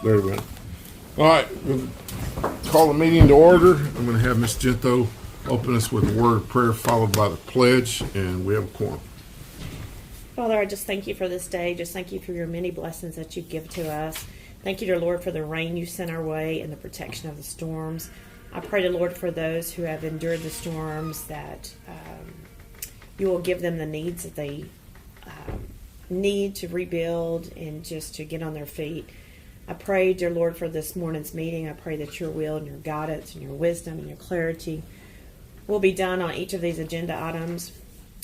There we go. All right, we'll call the meeting to order. I'm going to have Ms. Gento open us with a word of prayer followed by the pledge, and we have a quorum. Father, I just thank you for this day. Just thank you for your many blessings that you give to us. Thank you, dear Lord, for the rain you sent our way and the protection of the storms. I pray, dear Lord, for those who have endured the storms that you will give them the needs that they need to rebuild and just to get on their feet. I pray, dear Lord, for this morning's meeting. I pray that your will and your guidance and your wisdom and your clarity will be done on each of these agenda items.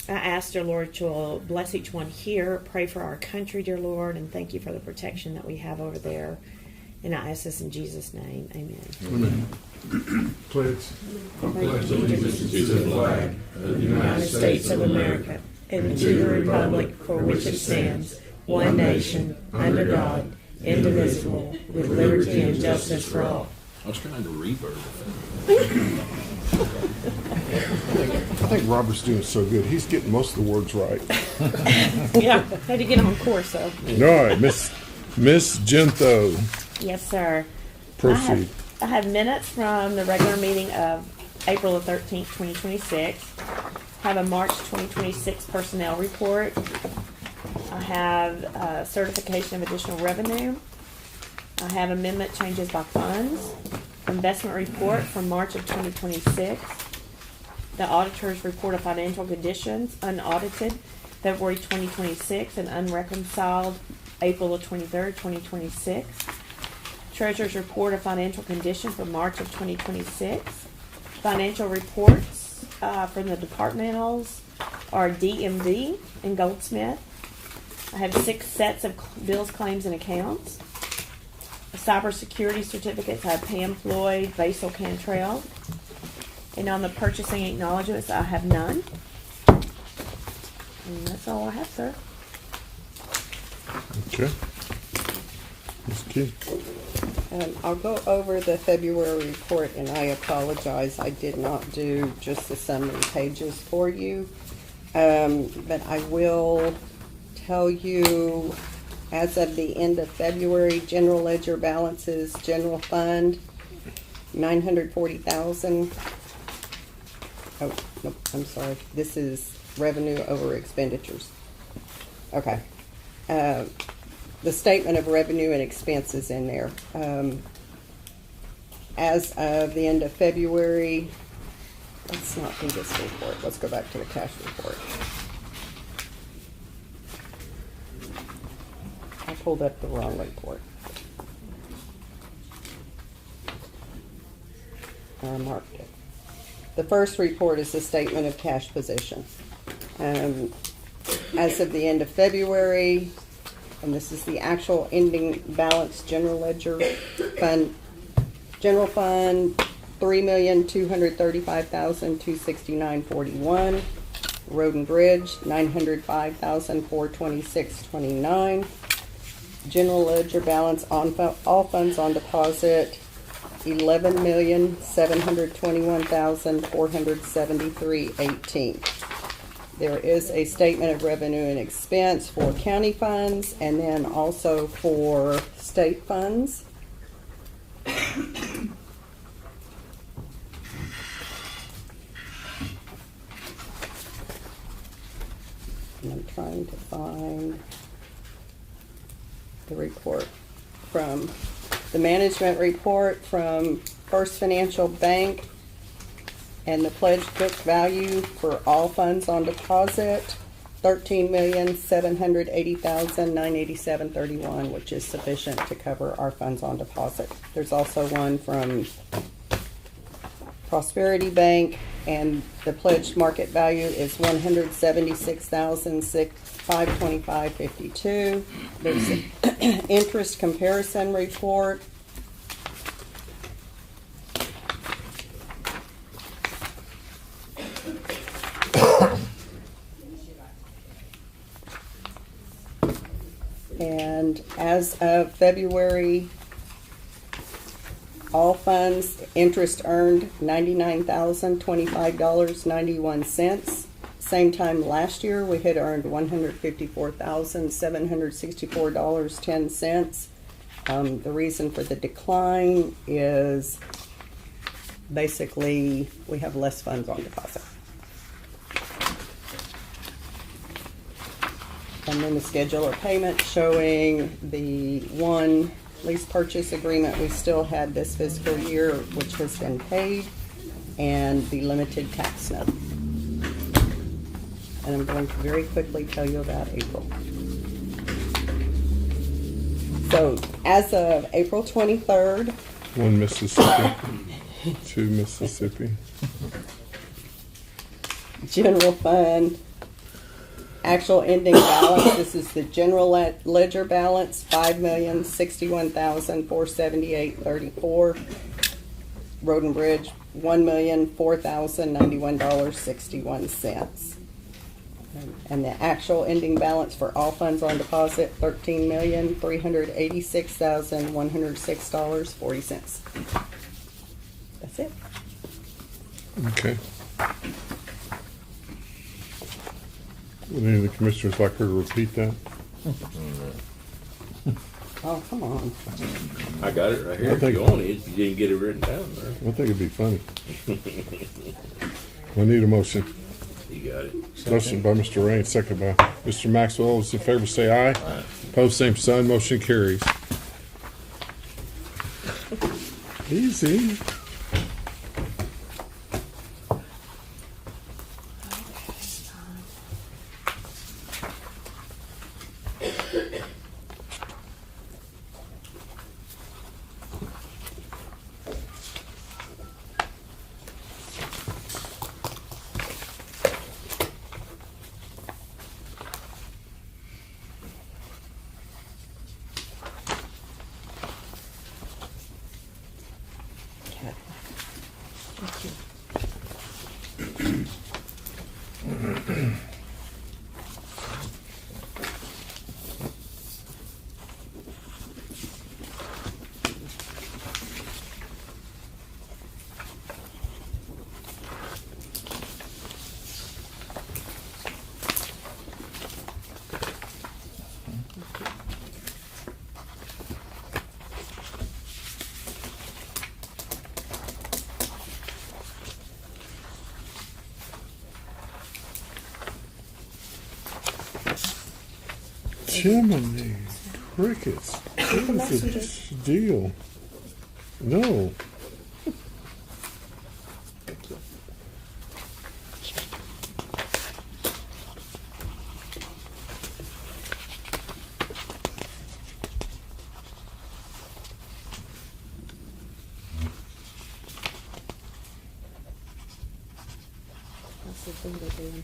I ask, dear Lord, you'll bless each one here. Pray for our country, dear Lord, and thank you for the protection that we have over there. And I ask this in Jesus' name. Amen. Amen. Pledge. I pledge allegiance to the flag of the United States of America and to the republic for which it stands, one nation, under God, indivisible, with liberty and justice for all. I was trying to reverb. I think Robert's doing so good. He's getting most of the words right. Yeah, had to get on course, though. All right, Miss Gento, Yes, sir. proceed. I have minutes from the regular meeting of April the 13th, 2026. I have a March 2026 personnel report. I have certification of additional revenue. I have amendment changes by funds. Investment report from March of 2026. The auditor's report of financial conditions, unaudited, February 2026, and unreconciled, April the 23rd, 2026. Treasurer's report of financial condition for March of 2026. Financial reports from the departmentals are DMV and Goldsmith. I have 6 sets of bills, claims, and accounts. Cybersecurity certificates, I have Pam Floyd, Basil Cantrell. And on the purchasing acknowledgments, I have none. And that's all I have, sir. Okay. Ms. Key. I'll go over the February report, and I apologize. I did not do just the summary pages for you. But I will tell you, as of the end of February, general ledger balances, general fund, $940,000. Oh, nope, I'm sorry. This is revenue over expenditures. Okay. The statement of revenue and expenses in there. As of the end of February, let's not do this report. Let's go back to the cash report. I pulled up the wrong report. I marked it. The first report is the statement of cash position. As of the end of February, and this is the actual ending balance, general ledger fund, general fund, $3,235,269.41. Road and bridge, $905,426.29. General ledger balance on all funds on deposit, $11,721,473.18. There is a statement of revenue and expense for county funds and then also for state funds. And I'm trying to find the report from the management report from First Financial Bank, and the pledged book value for all funds on deposit, $13,780,987.31, which is sufficient to cover our funds on deposit. There's also one from Prosperity Bank, and the pledged market value is $176,525.52. There's an interest comparison report. And as of February, all funds, interest earned $99,025.91. Same time last year, we had earned $154,764.10. The reason for the decline is basically we have less funds on deposit. And then the schedule of payments showing the one lease purchase agreement we still had this fiscal year, which has been paid, and the limited tax note. And I'm going to very quickly tell you about April. So as of April 23rd, 1 Mississippi, 2 Mississippi. general fund, actual ending balance, this is the general ledger balance, $5,061,478.34. Road and Bridge, $1,004,091.61. And the actual ending balance for all funds on deposit, $13,386,106.40. That's it. Okay. Would any of the commissioners like her to repeat that? Oh, come on. I got it right here. I If think- you want it, you didn't get it written down there. I think it'd be funny. I need a motion. You got it. Motion by Mr. Rain, second by Mr. Maxwell. All those in favor say aye. Opposed, same sign. Motion carries. Easy. Jiminy crickets. What is this deal? No. That's the thing they're doing.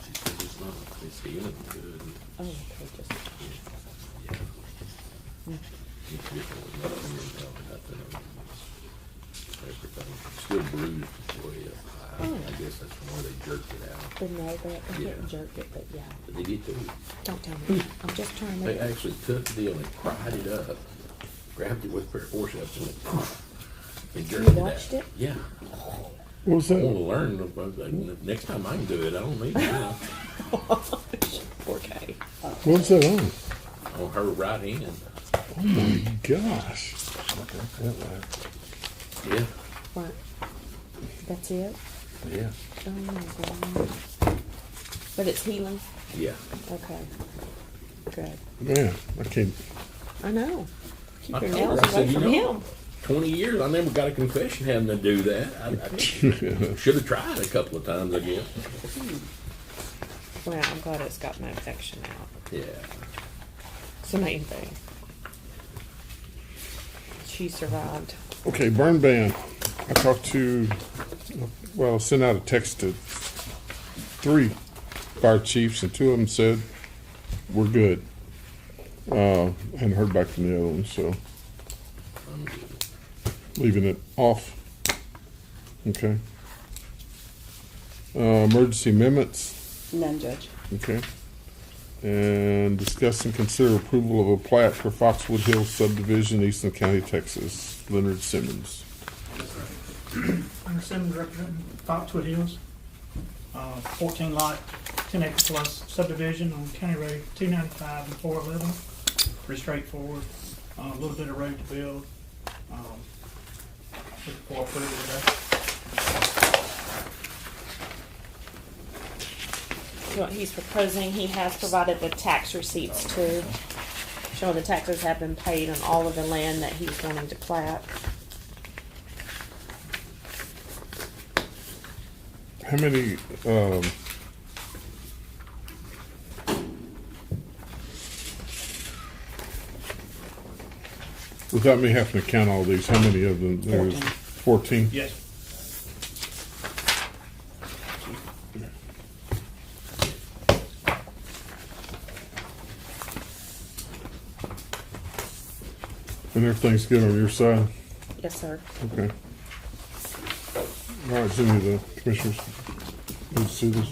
She said it's not. It's healing good. Oh, okay, just. You forget there was nothing in there, nothing on everything. Still bruised before you. I guess that's why they jerked it out. But no, they Yeah. didn't jerk it, but yeah. But they get to. Don't tell me. I'm just trying to They make it. actually took the deal and cried it up, grabbed it with their forceps and they jerked You it out. watched it? Yeah. What was I want that? to learn. Like, next time I can do it, I don't need to. Poor Kay. What was that on? On her right hand. Oh my gosh. Yeah. What? That's it? Yeah. Oh my God. But it's healing? Yeah. Okay. Good. Man, I can't. I know. Keep I your told her, nails I said, away you from know, him. 20 years, I never got a confession having to do that. I should have tried a couple of times, I guess. Well, I'm glad it's got no infection out. Yeah. It's the main thing. She survived. Okay, burn ban. I talked to, well, sent out a text to 3 fire chiefs, and 2 of them said we're good. Hadn't heard back from the other one, so leaving it off. Okay. Emergency amendments. None, Judge. Okay. And discuss and consider approval of a plat for Foxwood Hills subdivision, Eastland County, Texas. Leonard Simmons. Leonard Simmons representing Foxwood Hills, 14 lot 10 acre plus subdivision on County Road 295 and 411. Pretty straightforward. A little bit of road to build. Looking for approval today. What he's proposing, he has provided the tax receipts too, showing the taxes have been paid on all of the land that he's wanting to plat. How many, without me having to count all these, how many of them? There's 14? Yes. And everything's good on your side? Yes, sir. Okay. All right, send me the commissioners. Need to see this.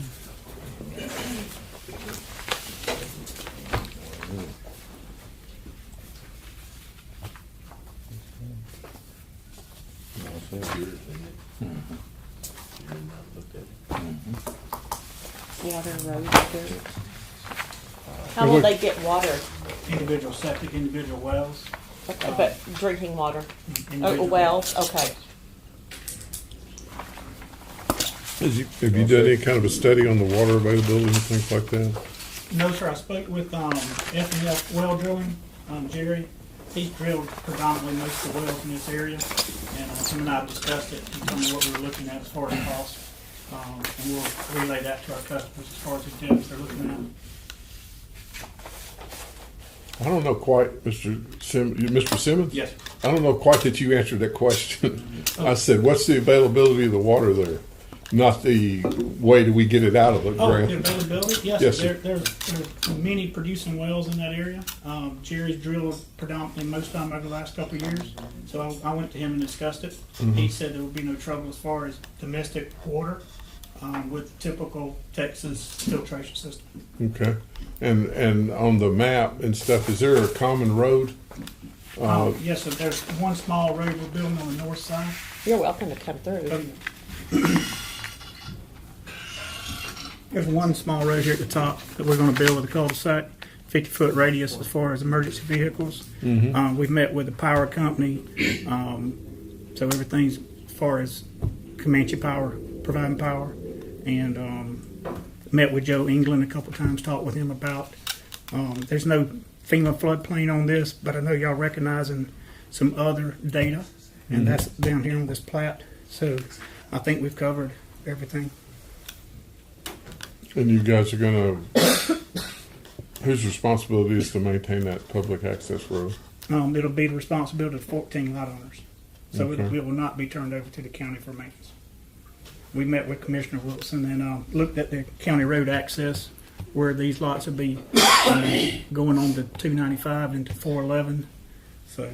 Yours, isn't it? You did not look at it. Water, road, dirt. How will they get water? Individual septic, individual wells. Okay, but drinking water. Oh, individual- wells, okay. Have you done any kind of a study on the water availability and things like that? No, sir. I spoke with F&F Well Drilling, Jerry. He's drilled predominantly most of the wells in this area, and him and I discussed it. He told me what we were looking at as far as cost, and we'll relay that to our customers as far as the depths they're looking at. I don't know quite, Mr. Simmons? Yes. I don't know quite that you answered that question. I said, what's the availability of the water there? Not the way do we get it out of the Oh, the ground? availability? Yes, Yes, sir. sir. There's many producing wells in that area. Jerry's drilled predominantly most of them over the last couple of years. So I went to him and discussed it. He said there would be no trouble as far as domestic water with typical Texas filtration system. Okay. And on the map and stuff, is there a common road? Yes, sir. There's one small road we're building on the north side. You're welcome to come through. There's one small road here at the top that we're going to build with a cul-de-sac, 50-foot radius as far as emergency vehicles. We've met with the power company, so everything's as far as Comanche Power, providing power, and met with Joe England a couple times, talked with him about. There's no FEMA floodplain on this, but I know y'all recognizing some other data, and that's down here on this plat. So I think we've covered everything. And you guys are gonna, whose responsibility is to maintain that public access road? It'll be the responsibility of 14 lot owners. So Okay. it will not be turned over to the county for maintenance. We met with Commissioner Wilson and looked at the county road access where these lots will be going on to 295 into 411. So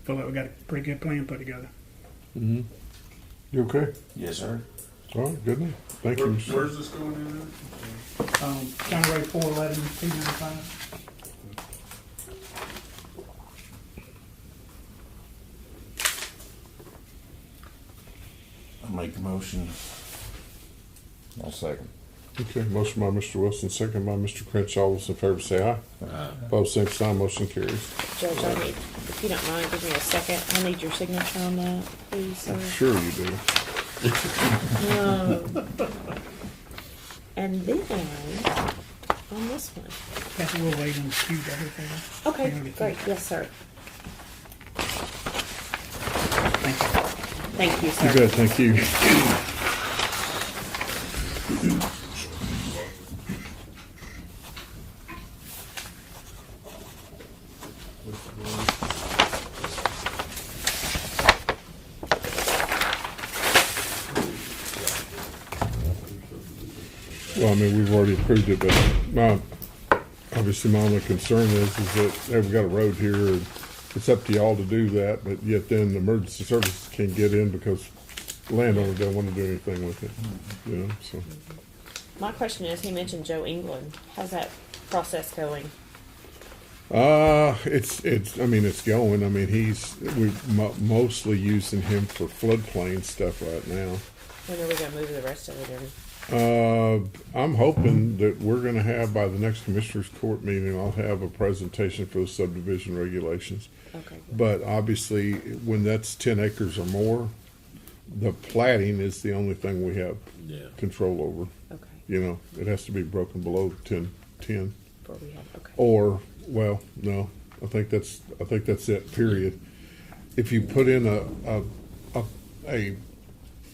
feel like we got a pretty good plan put together. You okay? Yes, sir. All right, good enough. Thank you. Mr. Where's this going in at? County road 411 and 295. I'll make the motion. I'll second. Okay, motion by Mr. Wilson, second by Mr. Crenshaw. All those in favor say aye. Opposed, same sign, motion carries. Judge, I need, if you don't mind, give me a second. I need your signature on that, please, sir. Sure you do. And then, on this one. Kathy, we'll wait and queue everything. Okay, Hang on, get great. Yes, sir. Thank you. Thank you, You sir. bet, thank you. Well, I mean, we've already approved it, but obviously my only concern is that hey, we've got a road here, and it's up to y'all to do that, but yet then the emergency services can't get in because the landowner don't want to do anything with it, you know, so. My question is, he mentioned Joe England. How's that process going? It's going. I mean, we're mostly using him for floodplain stuff right now. When are we gonna move the rest of it in? I'm hoping that we're gonna have, by the next Commissioners Court meeting, I'll have a presentation for the subdivision regulations. Okay. But obviously, when that's 10 acres or more, the platting is the only thing we have Yeah. control over. Okay. You know, it has to be broken below 10. Before we have, okay. Or, well, no, I think that's it, period. If you put in a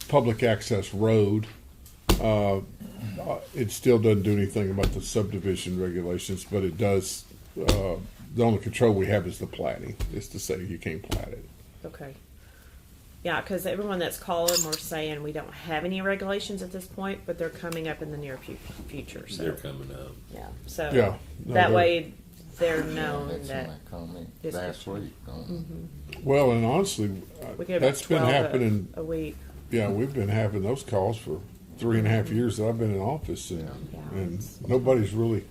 public access road, it still doesn't do anything about the subdivision regulations, but it does, the only control we have is the platting, is to say you can't plat it. Okay. Yeah, because everyone that's calling, we're saying we don't have any regulations at this point, but they're coming up in the near future. So They're coming up. yeah, so Yeah, no, that they're- way they're known That's that my comment Yes, last sir. week. Well, and honestly, we get about that's been 12 happening. a week. Yeah, we've been having those calls for 3.5 years that I've been in office, and, Yeah. and nobody's really.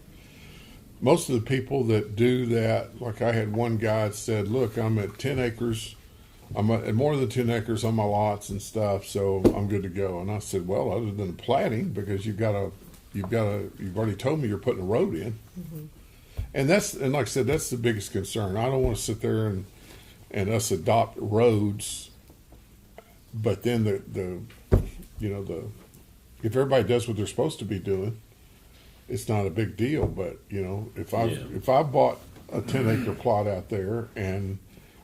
Most of the people that do that, like I had one guy that said, "Look, I'm at 10 acres. I'm at more than 10 acres on my lots and stuff, so I'm good to go." And I said, "Well, other than platting, because you've already told me you're putting a road in." And like I said, that's the biggest concern. I don't want to sit there and us adopt roads, but then if everybody does what they're supposed to be doing, it's not a big deal. But if I bought a 10-acre plot out there and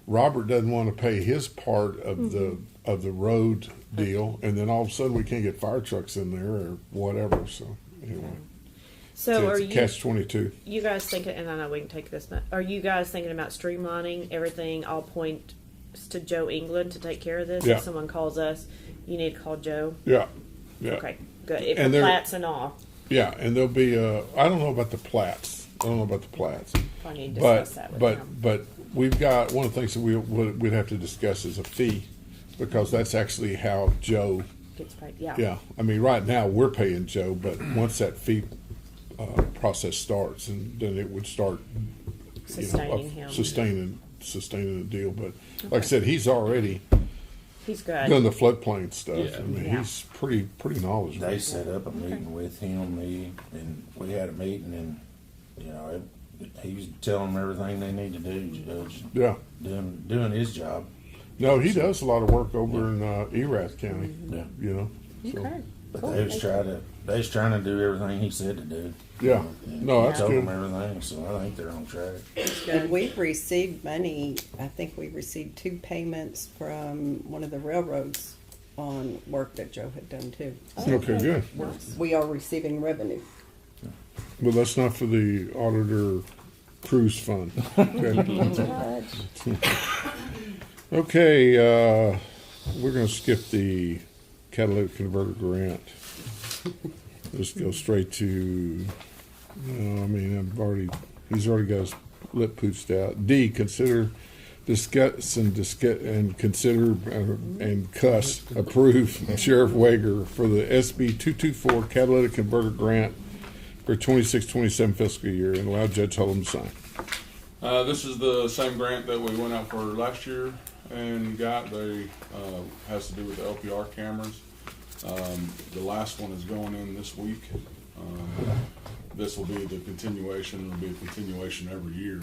Robert doesn't want to pay his part of the road deal, and then all of a sudden we can't get fire trucks in there or whatever. So anyway. So It's are a catch-22. you guys thinking? And I know we can take this. But are you guys thinking about streamlining everything? All points to Joe England to take care of this. Yeah. If someone calls us, you need to call Joe. Yeah. Okay, good. If And the they're- plats and all, Yeah, and there'll be I don't know about the plats. I I need to But discuss that with him. but we've got one of the things that we'd have to discuss is a fee, because that's actually how Joe. Gets paid. Yeah. Yeah, I mean, right now we're paying Joe, but once that fee process starts, and then it would start Sustaining him. sustaining the deal. But like I said, he's already He's good. done the floodplain stuff. Yeah. I mean, Yeah. he's pretty knowledgeable. They set up a meeting with him, and we had a meeting, and he was telling them everything they need to do. Judge, Yeah. doing his job. No, he does a lot of work over in Erath County. Yeah. So, Okay. But Cool. they was trying to do everything he said to do. yeah. And No, he that's told good. them everything, so I think they're on track. And we've received money, I think we received 2 payments from one of the railroads on work that Joe had done too. Okay, good. We are receiving revenue. Well, that's not for the auditor cruise fund. Okay. Okay, we're going to skip the catalytic converter grant. Let's go straight to. He's already got his lip pooched out. D, discuss and consider and approve Sheriff Wager for the SB 224 catalytic converter grant for 26-27 fiscal year, and allow Judge Hullum to sign. This is the same grant that we went out for last year and got. They has to do with the LPR cameras. The last one is going in this week. This will be the continuation. It'll be a continuation every year.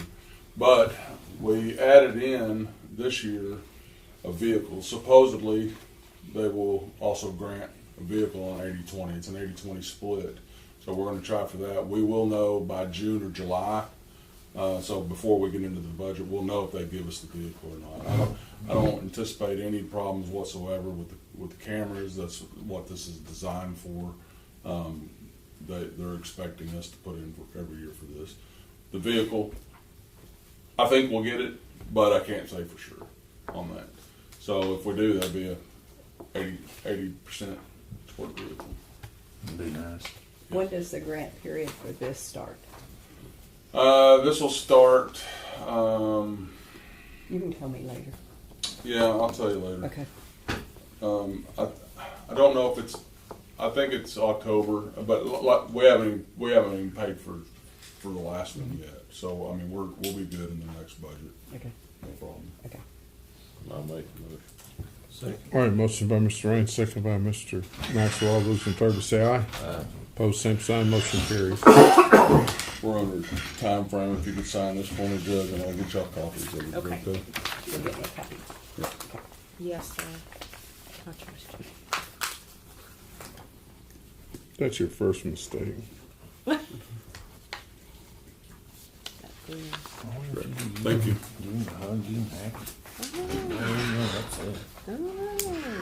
But we added in this year a vehicle. Supposedly, they will also grant a vehicle on 80-20. It's an 80-20 split. So we're going to try for that. We will know by June or July. So before we get into the budget, we'll know if they give us the vehicle or not. I don't anticipate any problems whatsoever with the cameras. That's what this is designed for. They're expecting us to put in for every year for this. The vehicle, I think we'll get it, but I can't say for sure on that. So if we do, that'll be a 80% toward vehicle. It'd be nice. When does the grant period for this start? This will start. You can tell me later. Yeah, I'll tell you later. Okay. I don't know if it's. I think it's October, but we haven't even paid for the last one yet. So I mean, we'll be good in the next budget. Okay. No problem. Okay. I'll make a motion. All right, motion by Mr. Raines, second by Mr. Maxwell. All those in favor say aye. Opposed, same sign. Motion carries. We're under time frame. If you could sign this for me, Judge, and I'll get y'all copies of it. Okay. You'll get me a copy. Yes, sir. I trust you. That's your first mistake. Thank you.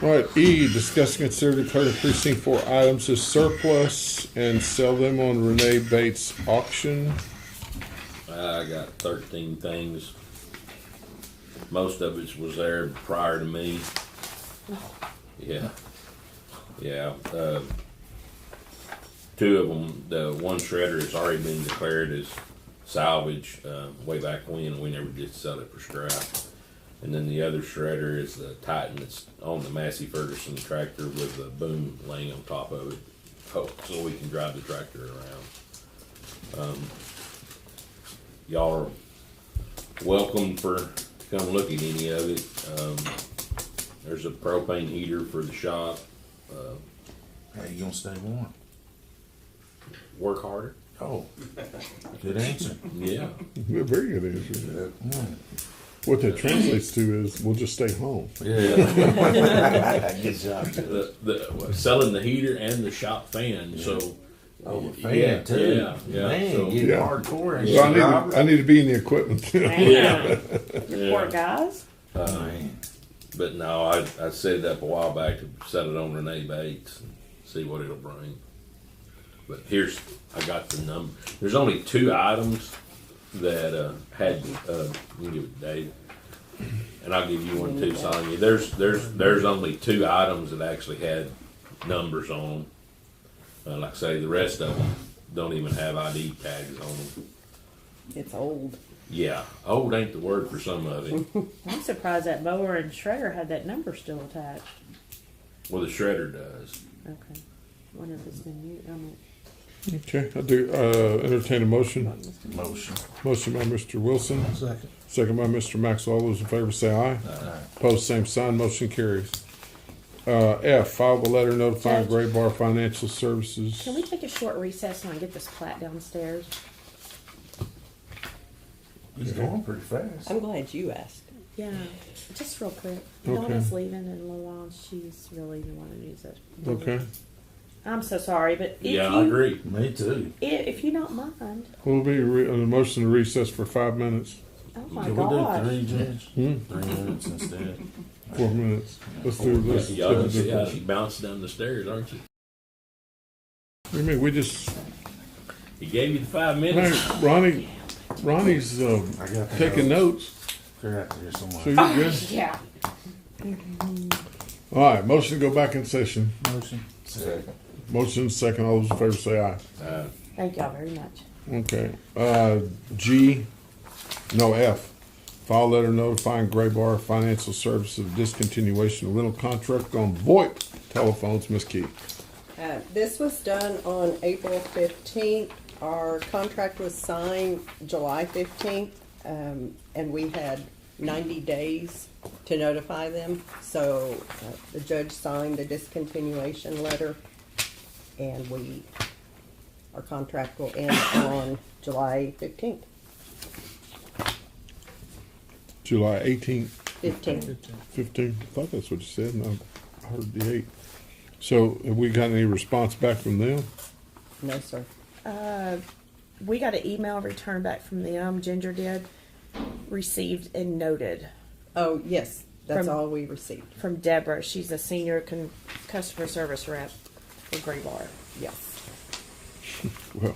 All right, E, discuss and consider declaring precinct 4 items as surplus and sell them on Renee Bates auction. I got 13 things. Most of it was there prior to me. Yeah. Yeah. 2 of them, the one shredder has already been declared as salvage way back when. We never did sell it for scrap. And then the other shredder is the Titan that's on the Massey Ferguson tractor with the boom laying on top of it, so we can drive the tractor around. Y'all are welcome to come look at any of it. There's a propane heater for the shop. How you gonna stay warm? Work harder. Oh, good answer. Yeah. Very good answer. What that translates to is we'll just stay home. Yeah. Good job. Selling the heater and the shop fan. So. Oh, the fan too. Yeah. Man, So, get Yeah. hardcore. So I need to be in the equipment. yeah. Poor guys. Man. But no, I set it up a while back to set it on Renee Bates and see what it'll bring. But I got the number. There's only 2 items that had. You can give it to Dave, and I'll give you one too, Sonya. There's only 2 items that actually had numbers on them. Like I say, the rest of them don't even have ID tags on them. It's old. Yeah, old ain't the word for some of it. I'm surprised that mower and shredder had that number still attached. Well, the shredder does. Okay. Wonder if it's been used. Okay, I do entertain a motion. Motion. Motion by Mr. Wilson, Second. second by Mr. Maxwell. All those in favor say aye. Opposed, same sign. Motion carries. F, file the letter notifying Judge. Gray Bar Financial Services. Can we take a short recess and I get this plat downstairs? He's going pretty fast. I'm glad you asked. Yeah, just real quick. Okay. Donna's leaving and Luan, she's really the one who needs it. Okay, I'm so sorry, but if Yeah, you, I agree. Me too. If you don't mind. we'll be a motion to recess for 5 minutes. Oh my Can we do gosh. 3, Judge? Hmm? 3 minutes instead. 4 minutes. Let's do this. Y'all gonna see how she bounced down the stairs, aren't you? What do you mean? We just. He gave you the 5 minutes. Hey, Ronnie's I got the taking notes. They're out there So somewhere. you're good. Yeah. All right, motion to go back in session. Motion. Second. Motion second. All those in favor say aye. Thank y'all very much. Okay. F. File letter notifying Gray Bar Financial Services of discontinuation of rental contract on VoIP telephones. Ms. Key. This was done on April 15th. Our contract was signed July 15th, and we had 90 days to notify them. So the judge signed the discontinuation letter, and our contract will end on July 15th. July 18th, 15th. 15th. I thought that's what you said, and I heard the 8th. So have we got any response back from them? No, sir. We got an email return back from them. Ginger did. Received and noted Oh, yes. That's From- all we received. from Deborah. She's a senior customer service rep for Gray Bar. Yes. Well,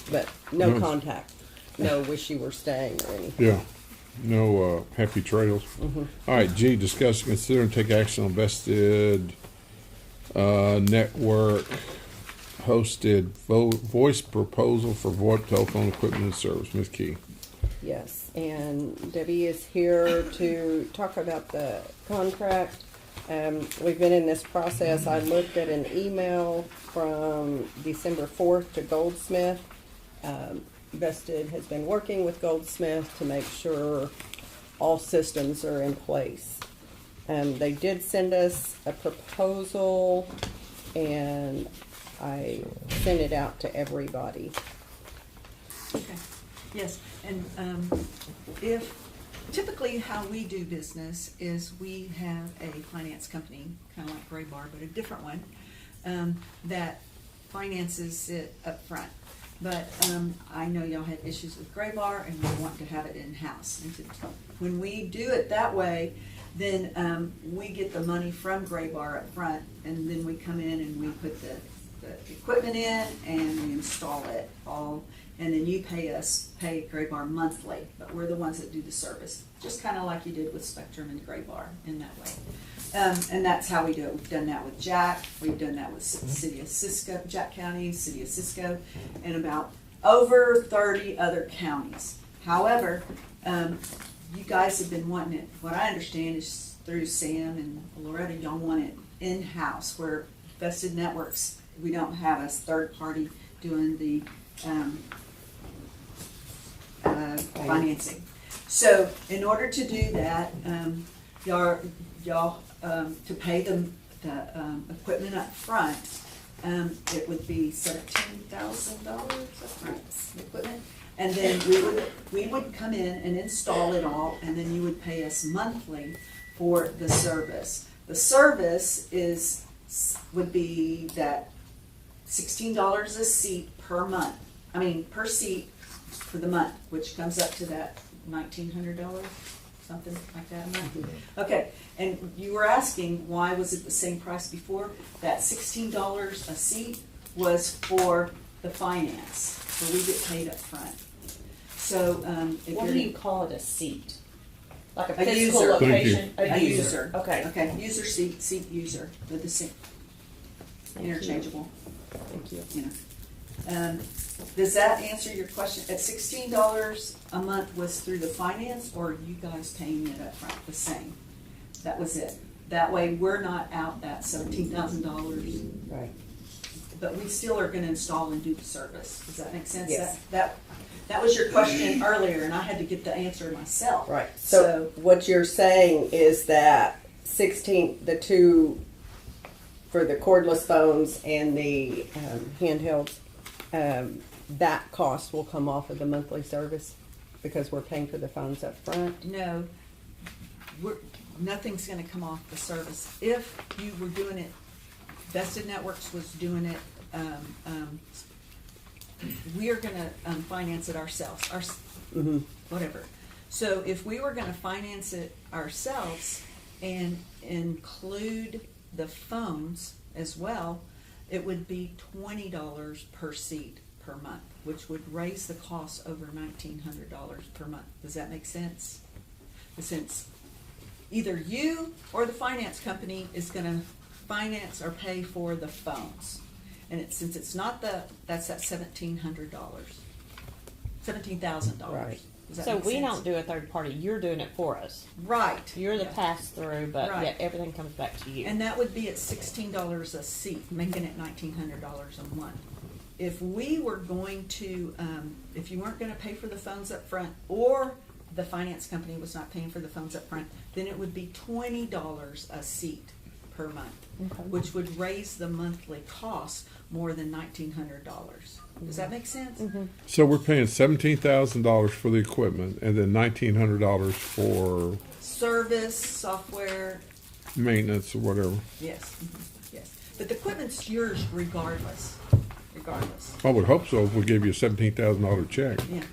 But no No. contact. No wish you were staying or anything. yeah. No happy trails. All right, G, discuss, consider, and take action on vested network hosted voice proposal for VoIP telephone equipment and service. Ms. Key. Yes, and Debbie is here to talk about the contract. We've been in this process. I looked at an email from December 4th to Goldsmith. Vested has been working with Goldsmith to make sure all systems are in place. They did send us a proposal, and I sent it out to everybody. Okay, yes, and if, typically how we do business is we have a finance company, kind of like Gray Bar, but a different one, that finances it up front. But I know y'all had issues with Gray Bar and we want to have it in-house. And when we do it that way, then we get the money from Gray Bar up front, and then we come in and we put the equipment in and we install it all, and then you pay Gray Bar monthly, but we're the ones that do the service, just kind of like you did with Spectrum and Gray Bar in that way. And that's how we do it. We've done that with Jack, we've done that with City of Cisco, Jack County, City of Cisco, and about over 30 other counties. However, you guys have been wanting it, what I understand is through Sam and Loretta, y'all want it in-house, where Vested Networks, we don't have a third party doing the financing. So in order to do that, y'all to pay the equipment up front, it would be $17,000 up front, equipment. And then we would come in and install it all, and then you would pay us monthly for the service. The service would be that $16 a seat per month. I mean, per seat for the month, which comes up to that $1,900, something like that a month. Okay, and you were asking why was it the same price before? That $16 a seat was for the finance, so we get paid up front. So What do you call it, a seat? Like a A physical user. location? A user. Okay. Okay, user seat user, with the same, interchangeable. Thank you. You know. Does that answer your question? At $16 a month was through the finance, or are you guys paying it up front, the same? That was it. That way, we're not out that $17,000, Right. but we still are gonna install and do the service. Does that make sense? Yes. That was your question earlier, and I had to get the answer myself. Right. So what you're saying is that the two, for the cordless phones and the handhelds, that cost will come off of the monthly service because we're paying for the phones up front? No, nothing's gonna come off the service. If you were doing it, Vested Networks was doing it, we are gonna finance it ourselves, whatever. So if we were gonna finance it ourselves and include the phones as well, it would be $20 per seat per month, which would raise the cost over $1,900 per month. Does that make sense? Since either you or the finance company is gonna finance or pay for the phones. And since it's not that's that $1,700, $17,000. Right. Does that So make we sense? don't do a third party, you're doing it for us. Right. You're the Yeah. pass-through, but Right. yet everything comes back to you. And that would be at $16 a seat, making it $1,900 a month. If we were going to, if you weren't gonna pay for the phones up front, or the finance company was not paying for the phones up front, then it would be $20 a seat per month, Okay. which would raise the monthly cost more than $1,900. Does that make sense? So we're paying $17,000 for the equipment and then $1,900 for Service, software, maintenance or whatever. yes, yes. But the equipment's yours regardless. I would hope so if we gave you a $17,000 check. Yeah.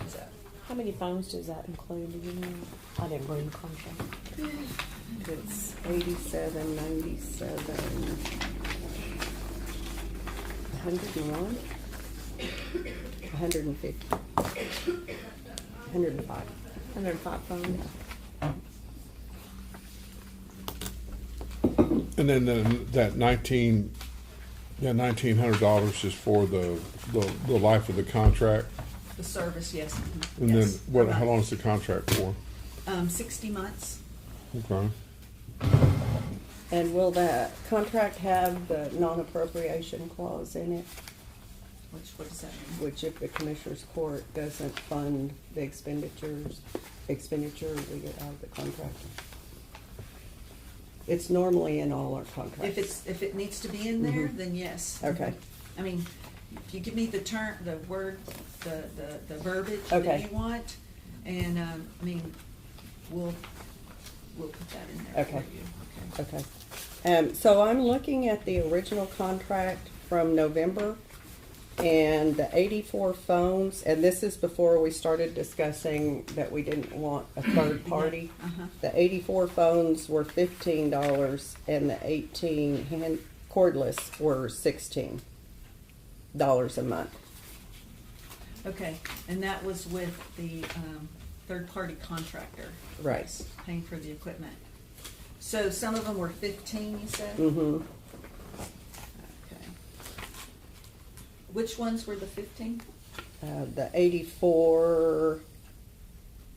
So, How many phones does that include, do you know? I didn't read the contract. It's 87, 97, 101, 150, 105. 105 phones. And then that $1,900 is for the life of the contract. the service, yes. And Yes. then how long is the contract for? 60 months. Okay. And will that contract have the non-appropriation clause in it? What does that mean? Which if the Commissioners Court doesn't fund the expenditure, we get out of the contract. It's normally in all our contracts. If it needs to be in there, then yes. Okay. I mean, if you give me the verbiage Okay. that you want, and, I mean, we'll put that in there for Okay. you. Okay. So I'm looking at the original contract from November, and the 84 phones, and this is before we started discussing that we didn't want a third party. Uh-huh. The 84 phones were $15, and the 18 cordless were $16 a month. Okay, and that was with the, third-party contractor. Right. Yes, paying for the equipment. So some of them were 15, you said? Mm-hmm. Okay. Which ones were the 15? The 84,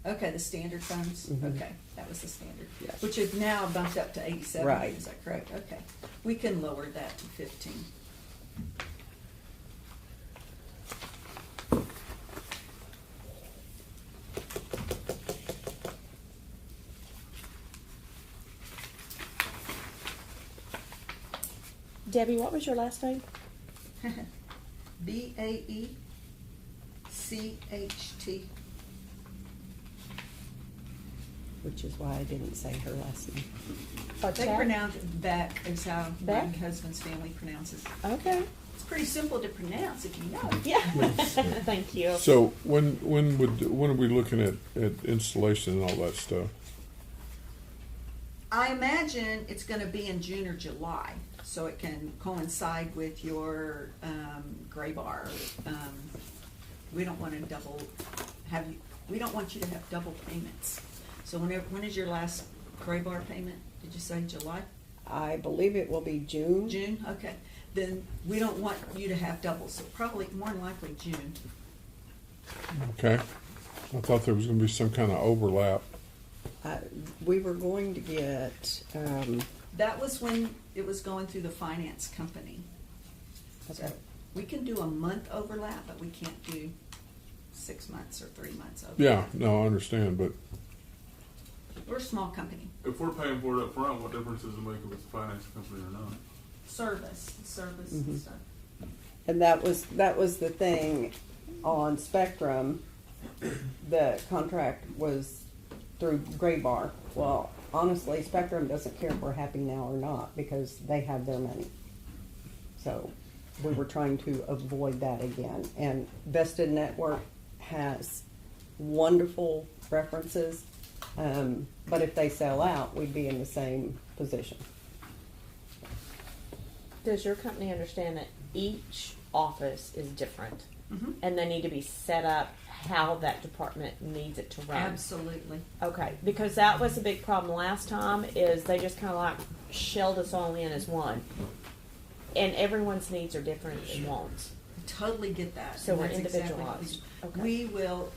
Okay, the standard phones? Mhm. Okay, that was the standard. Yes. Which is now bumped up to 87, Right. is that correct? Okay. We can lower that to 15. Debbie, what was your last name? BAECHT. which is why I didn't say her last name. What's They that? pronounce it Beck, is how my Beck? husband's family pronounces it. Okay. It's pretty simple to pronounce if you know it. Yeah. Thank you. So when are we looking at installation and all that stuff? I imagine it's gonna be in June or July, so it can coincide with your, gray bar. We don't wanna we don't want you to have double payments. So when is your last gray bar payment? Did you say July? I believe it will be June. June, okay. Then we don't want you to have double, so probably more than likely June. Okay. I thought there was going to be some kind of overlap. We were going to get, That was when it was going through the finance company. okay. We can do a month overlap, but we can't do 6 months or 3 months overlap. Yeah, no, I understand, but We're a small company. If we're paying for it up front, what difference does it make if it's a finance company or not? Service Mhm. and stuff. And that was the thing on Spectrum. The contract was through Gray Bar. Well, honestly, Spectrum doesn't care if we're happy now or not because they have their money. So we were trying to avoid that again. And Vested Network has wonderful references, but if they sell out, we'd be in the same position. Does your company understand that each office is different Mhm. and they need to be set up how that department needs it to run? Absolutely. Okay, because that was a big problem last time is they just kind of like shelled us all in as one. And everyone's needs are different and wants. Totally get that. So and we're that's exactly what we individualized. do. Okay. We will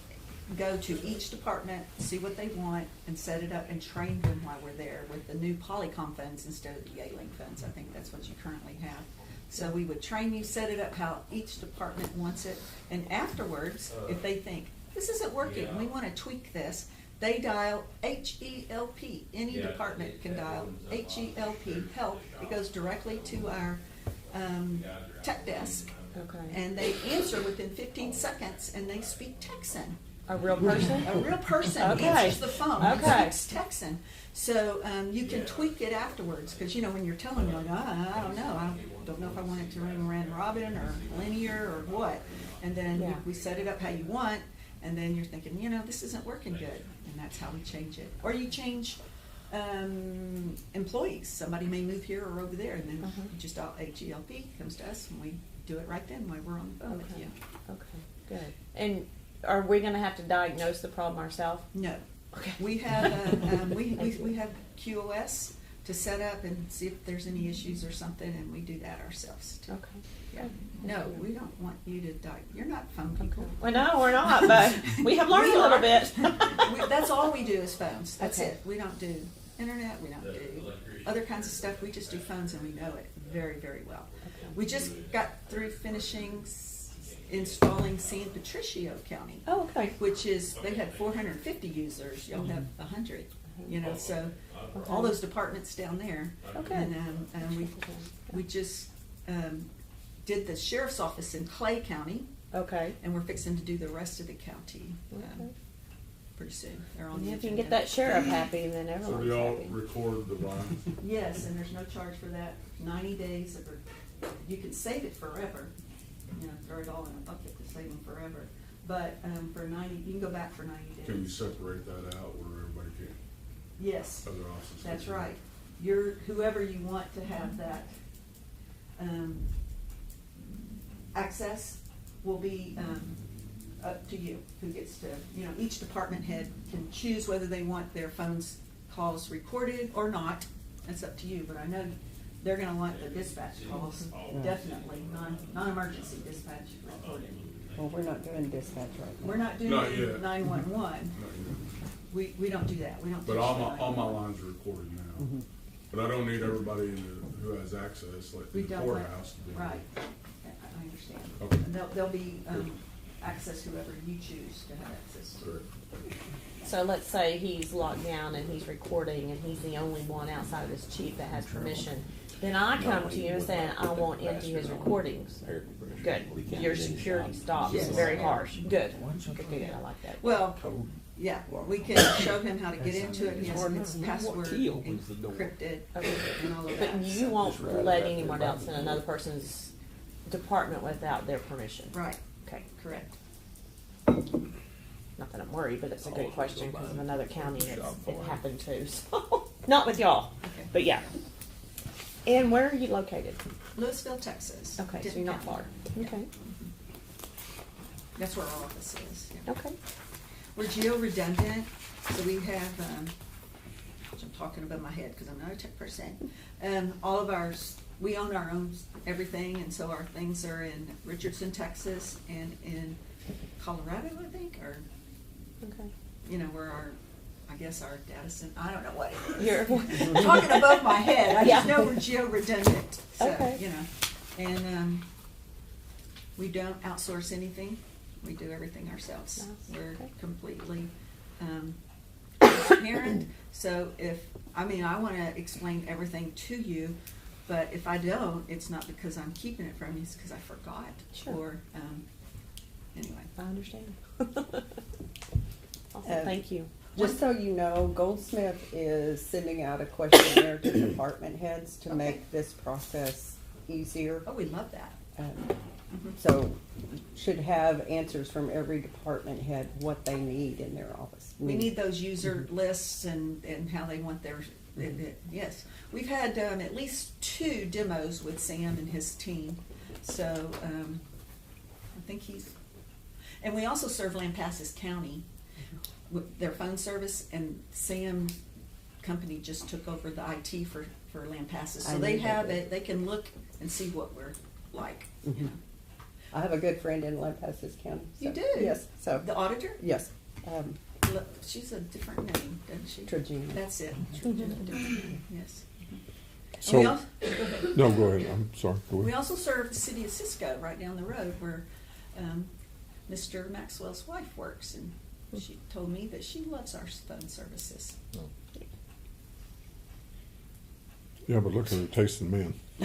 go to each department, see what they want, and set it up and train them while we're there with the new Polycom funds instead of the Yale funds. I think that's what you currently have. So we would train you, set it up how each department wants it, and afterwards, if they think, this isn't working, we want to tweak this, they dial HELP. Any department can dial HELP, help. It goes directly to our tech desk, Okay. and they answer within 15 seconds, and they speak Texan. A real person? A real person Okay. answers the phone and Okay. speaks Texan. So you can tweak it afterwards, because when you're telling them, I don't know. I don't know if I want it to ring Rand Robin or linear or what. And then Yeah. we set it up how you want, and then you're thinking, this isn't working good. And that's how we change it. Or you change employees. Somebody may move here or over there, and then Uh-huh. you just dial HELP, comes to us, and we do it right then while we're on the phone with Okay. you. Okay, good. And are we gonna have to diagnose the problem ourselves? No. Okay. We have, we have QoS to set up and see if there's any issues or something, and we do that ourselves too. Okay. Yeah. No, we don't want you to you're not phone people. Well, no, we're not, but we have learned We a little are. bit. That's all we do is phones. That's Okay. it. We don't do internet, we don't do other kinds of stuff. We just do phones, and we know it very, very well. Okay. We just got through finishing installing San Patricio County. Oh, okay. Which is, they had 450 users, y'all have 100. you know, so all those departments down there. Okay. And we just did the sheriff's office in Clay County, Okay. and we're fixing to do the rest of the county Okay. pretty soon. They're on the If you can agenda. get that sheriff happy, then So everyone's do y'all happy. record the lines? Yes, and there's no charge for that. 90 days of, you can save it forever. You know, throw it all in a bucket to save them forever. But for 90, you can go back for 90 days. Can you separate that out where everybody can, Yes, other offices? that's can? right. Whoever you want to have that access will be up to you, who gets to, you know, each department head can choose whether they want their phone's calls recorded or not. That's up to you, but I know they're gonna want the dispatch calls, definitely, non-emergency dispatch recorded. Well, we're not doing dispatch right now. We're not Not doing yet. 911. No, you We don't do that. We don't. But touch all the my 911. lines are recorded now. But I don't need everybody who has access, like We the don't courthouse to do. Right, I understand. Okay. And there'll be access whoever you choose to have access to. Correct. So let's say he's locked down and he's recording and he's the only one outside of his chief that has permission. Then I come to you and say, I want into his recordings. Good. Your security stops. Yes. Very harsh. Good. Good. I like that. Well, yeah, we can show him how to get into it. He has its password encrypted Okay. and all of But that. you won't let anyone else in another person's department without their permission. Right, Okay. correct. Not that I'm worried, but it's a good question because in another county it happened too. So not with y'all, Okay. but yeah. And where are you located? Louisville, Texas. Okay, so Denton you're not County. far. Okay. That's where our office is. Yeah. Okay. We're geo-redundant, so we have, which I'm talking above my head because I'm not a tech person. All of ours, we own our own everything, and so our things are in Richardson, Texas, and in Colorado, I think, or, Okay. you know, where I guess our data center, I don't know what it is. You're I'm talking above my head. I just Yeah. know we're geo-redundant, so, Okay. you know. And we don't outsource anything. We do everything ourselves. Nice. We're Okay. completely transparent. So I want to explain everything to you, but if I don't, it's not because I'm keeping it from you, it's because I forgot. Sure. Or, anyway. I understand. Awesome. Thank you. Just so you know, Goldsmith is sending out a questionnaire to department heads to Okay. make this process easier. Oh, we love that. So should have answers from every department head what they need in their office. We need those user lists and how they want their, yes. We've had at least 2 demos with Sam and his team, so I think and we also serve Lampasas County with their phone service, and Sam company just took over the IT for Lampasas, so I they knew they have did. it, they can look and see what we're like, you know. I have a good friend in Lampasas County. You so- do? Yes, so, The auditor? yes. Look, she's a different name, doesn't she? Trajina. That's it. Yes. And So, we also, go ahead. no, go ahead. I'm sorry. Go We ahead. also serve the city of Cisco right down the road where Mr. Maxwell's wife works, and she told me that she loves our phone services. Yeah, but look at her tasting men. She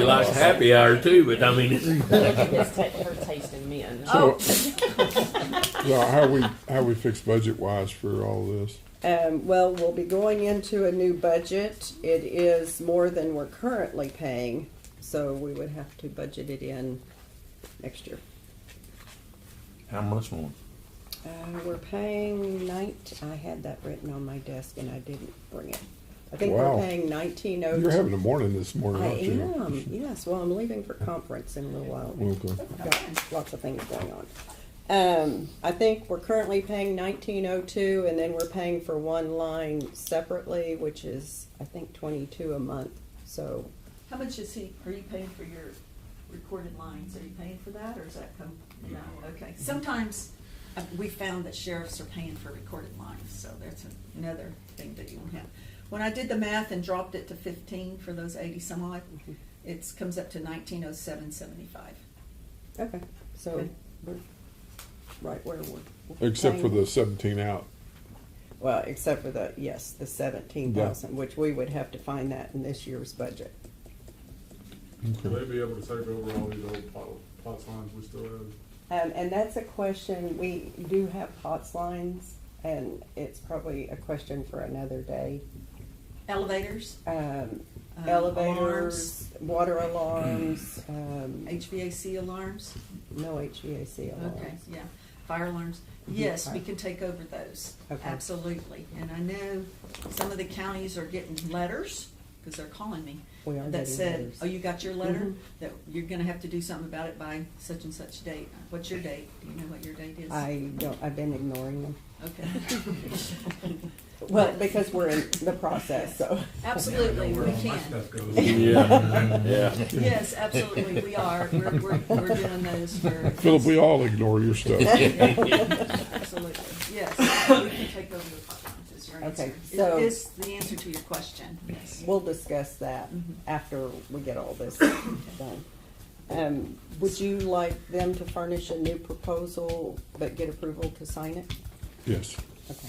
likes happy hour too, but I mean, Her taste in men. So, how we fix budget wise for all this? Well, we'll be going into a new budget. It is more than we're currently paying, so we would have to budget it in next year. How much more? We're paying I had that written on my desk and I didn't bring it. I think Wow. we're paying 1902. You're having a morning this morning, I aren't you? am, yes. Well, I'm leaving for conference in a little while. Okay. Got lots of things going on. I think we're currently paying 1902, and then we're paying for one line separately, which is, I think, 22 a month. So, How much are you paying for your recorded lines? Are you paying for that, or is that come? No, okay. Sometimes we found that sheriffs are paying for recorded lines, so that's another thing that you won't have. When I did the math and dropped it to 15 for those 80 some odd, it comes up to 1907.75. okay. So, Okay. we're right where we're Except for paying. the 17 out Well, except for the 17,000, which we would have to find that in this year's budget. Will they be able to take over all these old POTS lines we still have? And that's a question, we do have POTS lines, and it's probably a question for another day. Elevators, Elevators, water alarms, HVAC alarms. no HVAC alarms. Okay, yeah, fire alarms. Yes, we can take over those, Okay. absolutely. And I know some of the counties are getting letters, because they're calling me, We are that getting said, letters. oh, you got your letter? Mhm. That you're gonna have to do something about it by such and such date. What's your date? Do you know what your date is? I've been ignoring them. Okay. Well, because we're in the process, so. Absolutely, we can. Yeah, yeah. Yes, absolutely, we are. We're doing those for. Philip, we all ignore your stuff. Absolutely, yes. We can take over the pipelines, is your answer. Okay, so- It is the answer to your question, yes. We'll discuss that Mhm. after we get all this done. Would you like them to furnish a new proposal, but get approval to sign it? Yes. Okay.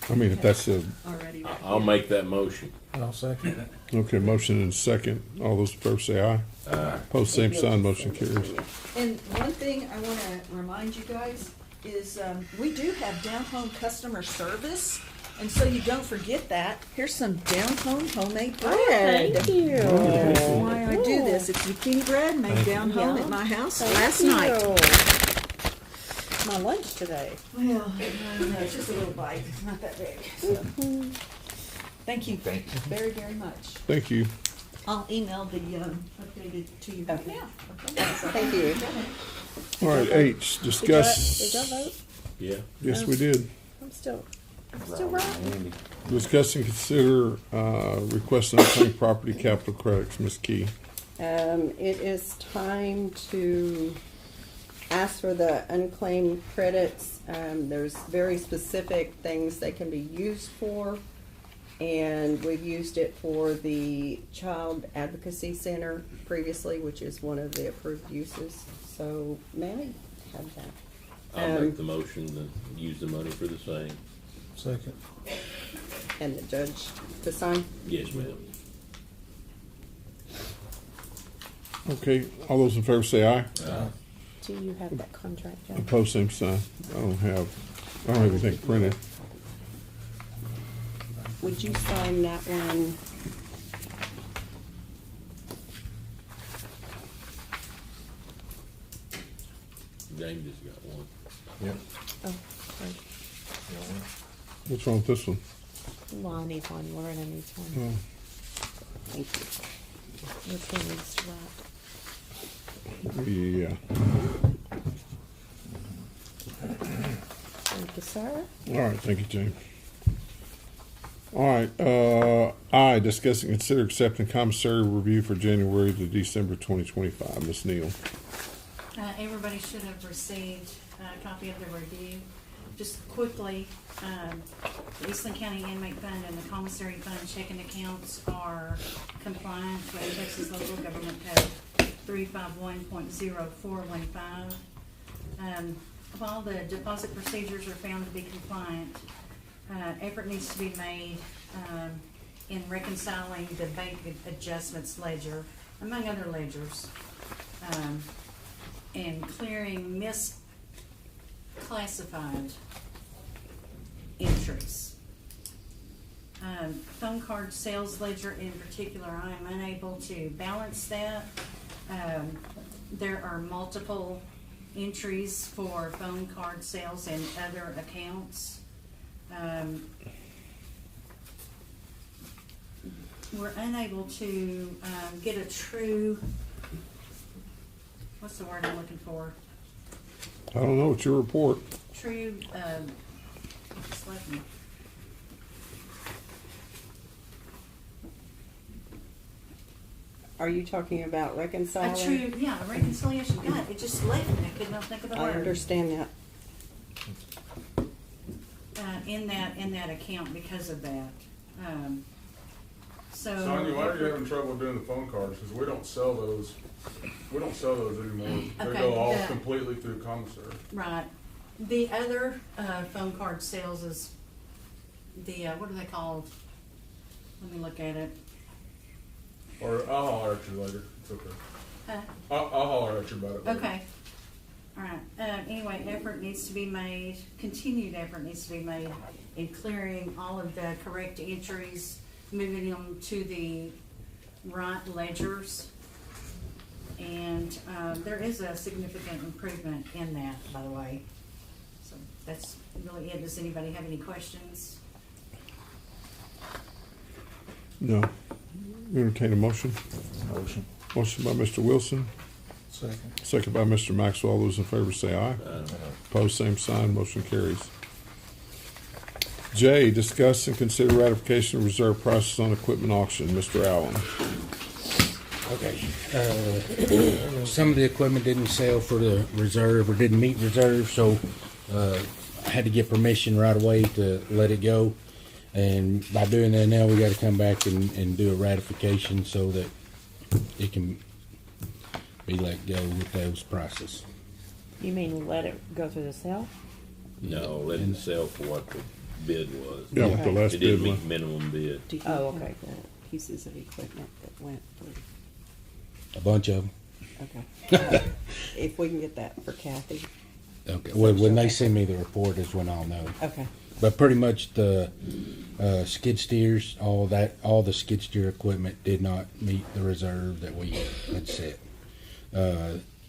I mean, if that's a, Already. I'll make that motion. I'll second it. okay, motion and second. All those in favor say aye. Aye. Post same sign, motion carries. And one thing I want to remind you guys is we do have down-home customer service, and so you don't forget that. Here's some down-home homemade bread. Thank you. That's why I do this. It's zucchini bread made down home at my house last night. My lunch today. Well, no, it's just a little bite. It's not that big. So. Thank you very, very much. Thank you. I'll email the updated to you right Okay. now. Okay? Thank you. All right, H, discuss. Did y'all vote? Yeah. Yes, we did. I'm still right. Andy. Discuss and consider requesting unclaimed property capital credits, Ms. Key. It is time to ask for the unclaimed credits. There's very specific things they can be used for. And we've used it for the Child Advocacy Center previously, which is one of the approved uses. So may I have that? I'll make the motion to use the money for the same. Second. And the judge to sign? Yes, ma'am. Okay, all those in favor say aye. Do you have that contract, Joe? Opposed, same sign. I don't have anything printed. Would you sign that one? James just got one. Yep. Oh, sorry. What's wrong with this one? Well, I need one. Loretta needs one. Oh, Thank you. Which one needs to write? yeah. Thank you, sir. All right, thank you, James. All right, I, discuss and consider accepting commissary review for January to December 2025. Ms. Neal. Everybody should have received a copy of the review. Just quickly, the Eastland County Inmate Fund and the Commissary Fund checking accounts are compliant with Texas Local Government Code 351.0415. While the deposit procedures are found to be compliant, effort needs to be made in reconciling the bank adjustments ledger, among other ledgers, and clearing misclassified entries. Phone card sales ledger in particular, I am unable to balance that. There are multiple entries for phone card sales and other accounts. We're unable to get a true, what's the word I'm looking for? I don't know, it's your report. True, just left me. Are you talking about reconciling? A true, yeah, a reconciliation. God, it just left me. I could not think of the I word. understand that. In that account because of that. So. Sonia, why are you having trouble doing the phone cards? Because we don't sell those. We don't sell those anymore. They Okay, go all yeah. completely through commissary. Right. The other phone card sales is the, what are they called? Let me look at it. Or I'll holler at you later. It's okay. Huh? I'll holler at you about it later. Okay. All right. Anyway, effort needs to be made, continued effort needs to be made in clearing all of the correct entries, moving them to the right ledgers. And there is a significant improvement in that, by the way. So that's really it. Does anybody have any questions? No. Entertain a motion. Motion. Motion by Mr. Wilson, Second. second by Mr. Maxwell. All those in favor say aye. Opposed, same sign. Motion carries. J, discuss and consider ratification of reserve prices on equipment auction. Mr. Allen. Okay. Some of the equipment didn't sell for the reserve or didn't meet reserve, so I had to get permission right away to let it go. And by doing that now, we got to come back and do a ratification so that it can be let go with those prices. You mean let it go through the sale? No, let it sell for what the bid was. Yeah, what the last It bid didn't was. meet minimum bid. Do you Oh, have okay. the pieces of equipment that went through? A bunch of them. Okay. If we can get that for Kathy. Okay. Well, when they send me the report is when I'll know. Okay. But pretty much the skid steers, all the skid steer equipment did not meet the reserve that we had set.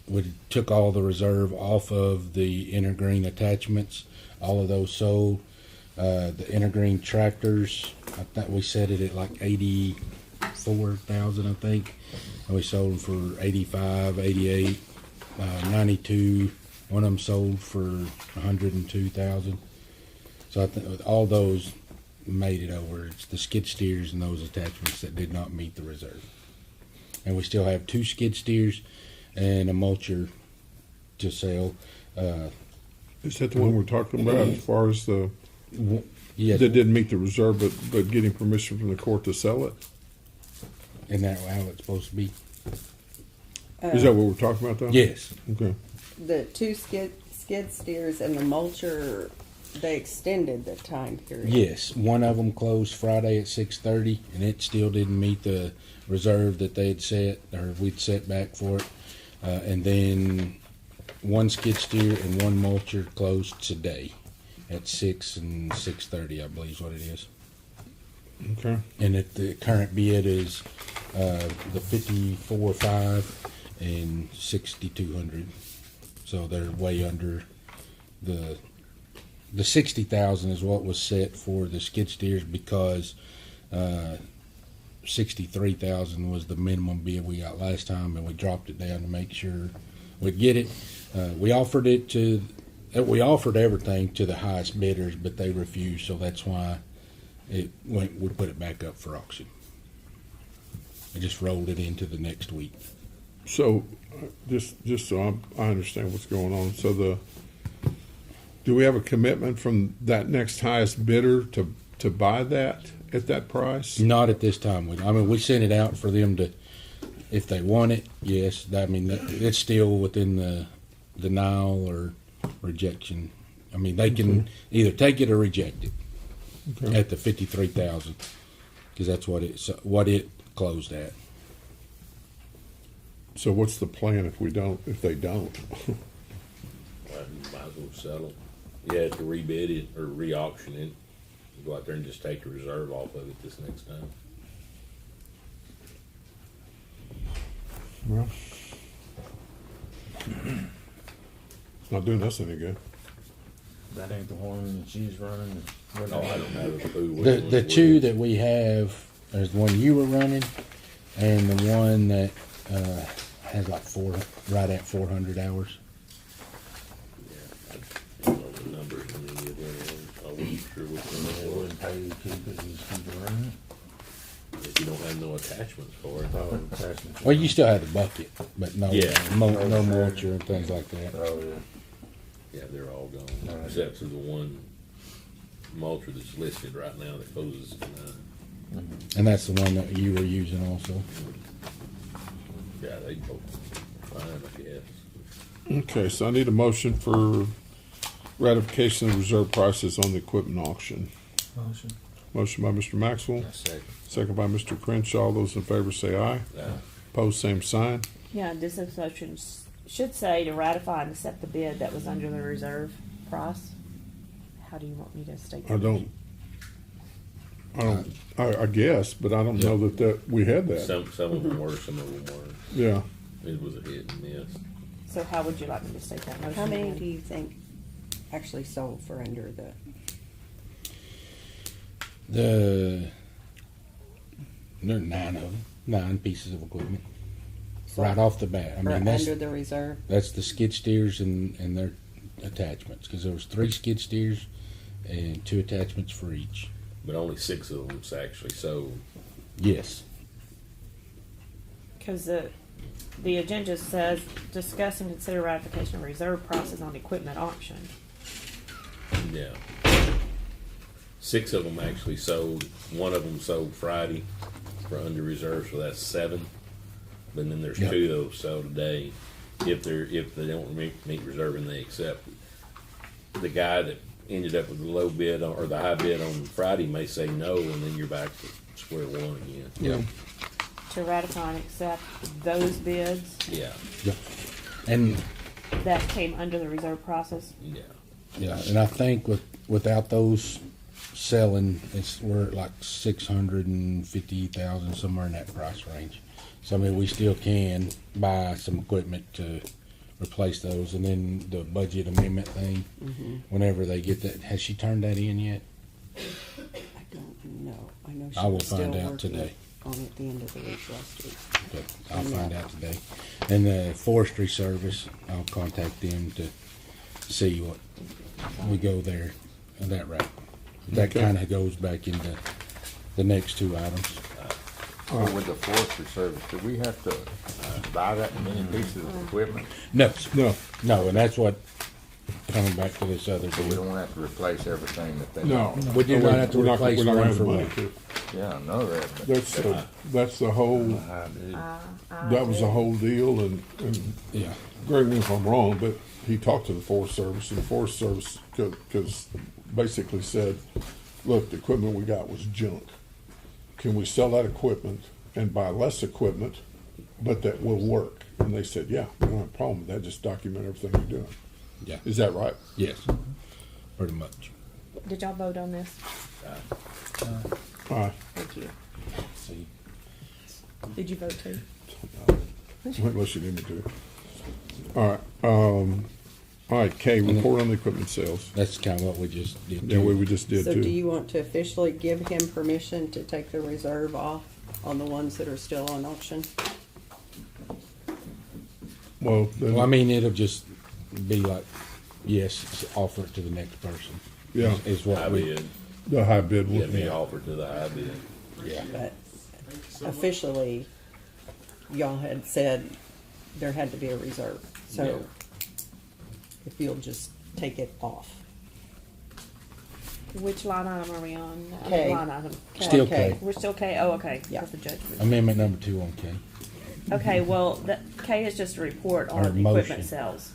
We took all the reserve off of the intergreen attachments. All of those sold. The intergreen tractors, I think we set it at like 84,000, I think. And we sold them for 85, 88, 92. One of them sold for 102,000. So I think all those made it over. It's the skid steers and those attachments that did not meet the reserve. And we still have 2 skid steers and a mulcher to sell. Is that the one we're talking about as far as the, Yes, that didn't meet the reserve, but getting permission from the court to sell it? isn't that how it's supposed to be? Is that what we're talking about though? Yes. Okay. The 2 skid steers and the mulcher, they extended the time period. Yes, one of them closed Friday at 6:30, and it still didn't meet the reserve that they had set, or we'd set back for it. And then one skid steer and one mulcher closed today at 6 and 6:30, I believe is what it is. Okay. And the current bid is the 54.5 and 6,200. So they're way under the 60,000 is what was set for the skid steers because 63,000 was the minimum bid we got last time, and we dropped it down to make sure we'd get it. We offered everything to the highest bidders, but they refused, so that's why we put it back up for auction. I just rolled it into the next week. So, just so I understand what's going on. So do we have a commitment from that next highest bidder to buy that at that price? Not at this time. We sent it out for them to, if they want it, yes. I mean, it's still within the denial or rejection. I mean, they can either take it or reject it at the 53,000 because that's what it closed at. So what's the plan if they don't? Well, you might as well sell it. You have to rebid it or re-auction it. Go out there and just take the reserve off of it this next time. Well, it's not doing us any good. That ain't the one that she's running. No, I don't have a clue. which The one's 2 which. that we have, there's the one you were running, and the one that has like right at 400 hours. Yeah, I don't know the numbers on any of them. I wasn't sure which It one it was. wouldn't pay you to keep it, you just keep it running. If you don't have no attachments for it. Oh, attachments. Well, you still have the bucket, but no, Yeah. no mulcher and things like that. Oh, yeah. Yeah, they're all gone, Alright. except for the one mulcher that's listed right now that closes tonight. And that's the one that you were using also. Yeah, they both fine, I guess. Okay, so I need a motion for Ratification of reserve prices on the equipment auction. Motion. Motion by Mr. Maxwell, Second. second by Mr. Crenshaw. All those in favor say aye. Opposed, same sign. Yeah, this motion should say to ratify and accept the bid that was under the reserve price. How do you want me to state that? I guess, but I don't know that we had that. Some of them were, some of them weren't. Yeah. It was a hit and miss. So how would you like me to state that motion? How many then? do you think actually sold for under the, There are 9 of them, 9 pieces of equipment. Right off the bat. I or mean, that's, under the reserve? that's the skid steers and their attachments, because there was 3 skid steers and 2 attachments for each. But only 6 of them actually sold. Yes. Because the agenda says discuss and consider ratification of reserve prices on equipment auction. Yeah. 6 of them actually sold. 1 of them sold Friday for under reserve, so that's 7. But then there's Yep. 2 that will sell today if they don't meet reserve and they accept it. The guy that ended up with the low bid or the high bid on Friday may say no, and then you're back to square one again. Yeah. To ratify and accept those bids Yeah, Yeah. And that came under the reserve process. yeah. yeah, and I think without those selling, we're at like 650,000, somewhere in that price range. So I mean, we still can buy some equipment to replace those, and then the budget amendment thing. Whenever they get that, has she turned that in yet? I don't know. I know she I will was still find out working today. on it the end of the week last week. Okay, I'll find out today. And the forestry service, I'll contact them to see what we go there on that route. That Okay. kind of goes back into the next 2 items. Well, with the forestry service, do we have to buy that many pieces of equipment? No, No. no, and that's what coming back to this other So we deal. don't have to replace everything that they No. don't? We do not have to We're replace we're not one gonna for have the money one. to. Yeah, I know that, but. That's the whole, that was the whole deal, and Yeah, correct me if I'm wrong, but he talked to the Forest Service, and the Forest Service cause basically said, look, the equipment we got was junk. Can we sell that equipment and buy less equipment, but that will work? And they said, yeah, we don't have a problem with that, just document everything you're doing. yeah, Is that right? yes, pretty much. Did y'all vote on this? All right. Thank you. See, Did you vote too? Unless you didn't do. All right, Kay, report on the equipment sales. that's kind of what we just did. Yeah, we just did So do too. you want to officially give him permission to take the reserve off on the ones that are still on auction? Well, then, Well, I mean, it'll just be like, yes, offer it to the next person. Yeah. Is High what we, bid. the high bid will Get me be. offered to the high bid. yeah. But officially, y'all had said there had to be a reserve. So Yeah. if you'll just take it off. Which line item are we on? K. Line item. K. Still Okay. K. We're still K. Oh, okay. Yeah. That's the judgment. Amendment number 2 on K. Okay. Well, the K is just a report on Or equipment motion. sales.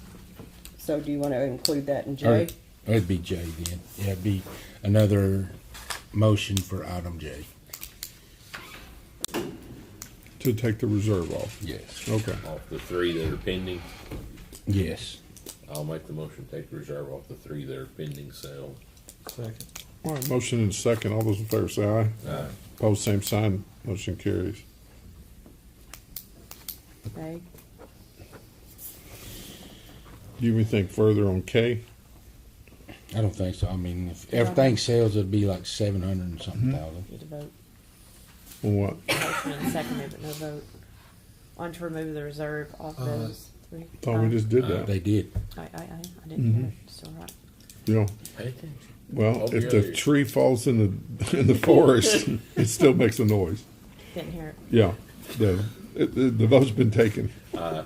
So do you want to include that in Or, J? it'd be J then. Yeah, it'd be another motion for item J. To take the reserve off. Yes. Okay. Off the 3 that are pending, Yes. I'll make the motion to take the reserve off the 3 that are pending sale. Second. All right, motion and second. All those in favor say aye. Aye. Opposed, same sign. Motion carries. Okay. Do you have anything further on K? I don't think so. I mean, if everything sells, it'd be like 700 and something thousand. Need to vote. On what? Motion and seconded, but no vote. On to remove the reserve off those 3. Thought we just did that. They did. I didn't hear it. Still right. You know, Pay attention. well, Over if the the others. tree falls in the forest, it still makes a noise. Didn't hear it. Yeah. The vote's been taken. Aye.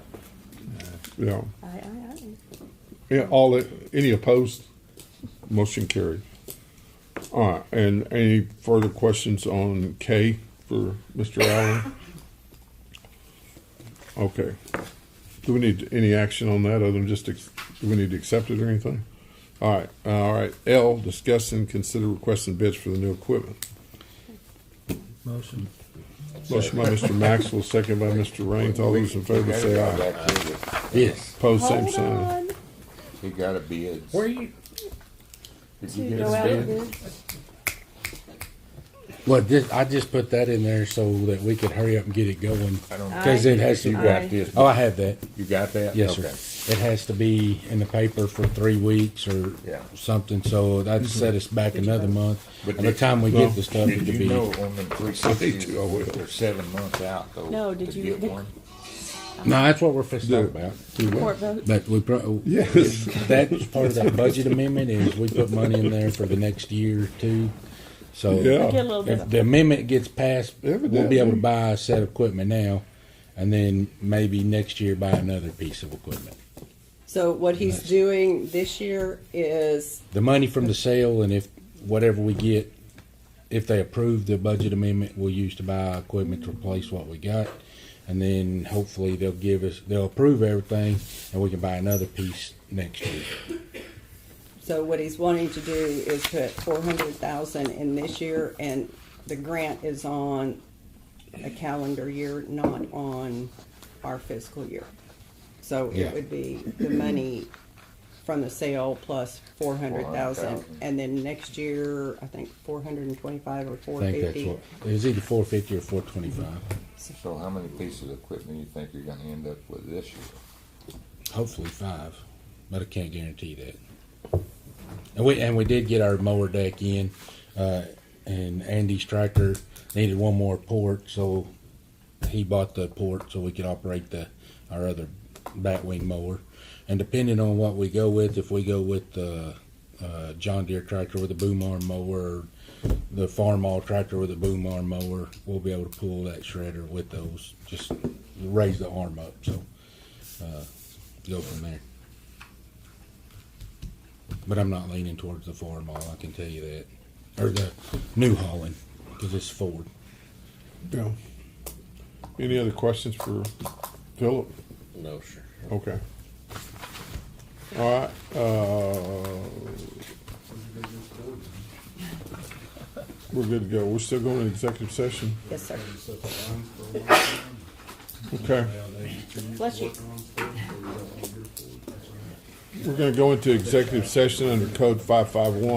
Yeah. I. Yeah, any opposed? Motion carried. All right, and any further questions on K for Mr. Allen? Okay. Do we need any action on that other than just, do we need to accept it or anything? All right. L, discuss and consider requesting bids for the new equipment. Motion. Motion by Mr. Maxwell, second by Mr. Raines. All those in favor say aye. Yes. Pose same Hold sign. on. He got a bid. Where you? Did To you get go a out bid? with Well, I just put that in there so that we could hurry up and get it going. I don't. Because it has to. You got this. Oh, I have that. You got that? Yes, Okay. sir. It has to be in the paper for 3 weeks or Yeah. something, so that'd set us back another month. But By the did- time we get the stuff, it Did could you be. know on them 360s, I will. they're 7 months out though? No, did to you- get one? No, that's what we're fixing to talk about. Do what? court vote. But we, Yes. that's part of that budget amendment is we put money in there for the next year or two. So Yeah. Get a little bit if of the amendment gets passed, we'll be Evidently. able to buy a set of equipment now, and then maybe next year buy another piece of equipment. So what he's doing this year is, The money from the sale, and if whatever we get, if they approve the budget amendment, we'll use to buy equipment to replace what we got, and then hopefully they'll approve everything, and we can buy another piece next year. so what he's wanting to do is put 400,000 in this year, and the grant is on a calendar year, not on our fiscal year. So Yeah. it would be the money from the sale plus 400,000, 400,000. and then next year, I think 425 or I think 450. that's what it was, either 450 or 425. So how many pieces of equipment you think you're gonna end up with this year? Hopefully 5, but I can't guarantee that. And we did get our mower deck in, and Andy's tractor needed one more port, so he bought the port so we could operate our other batwing mower. And depending on what we go with, if we go with the John Deere tractor with a boom arm mower, or the Farmall tractor with a boom arm mower, we'll be able to pull that shredder with those. Just raise the arm up, so go from there. But I'm not leaning towards the Farmall, I can tell you that, or the New Holland, because it's Ford. Yeah. Any other questions for Philip? No, sir. Okay. All right. We're good to go. We're still going to executive session. Yes, sir. Okay. Bless you. We're going to go into executive session under Code 551.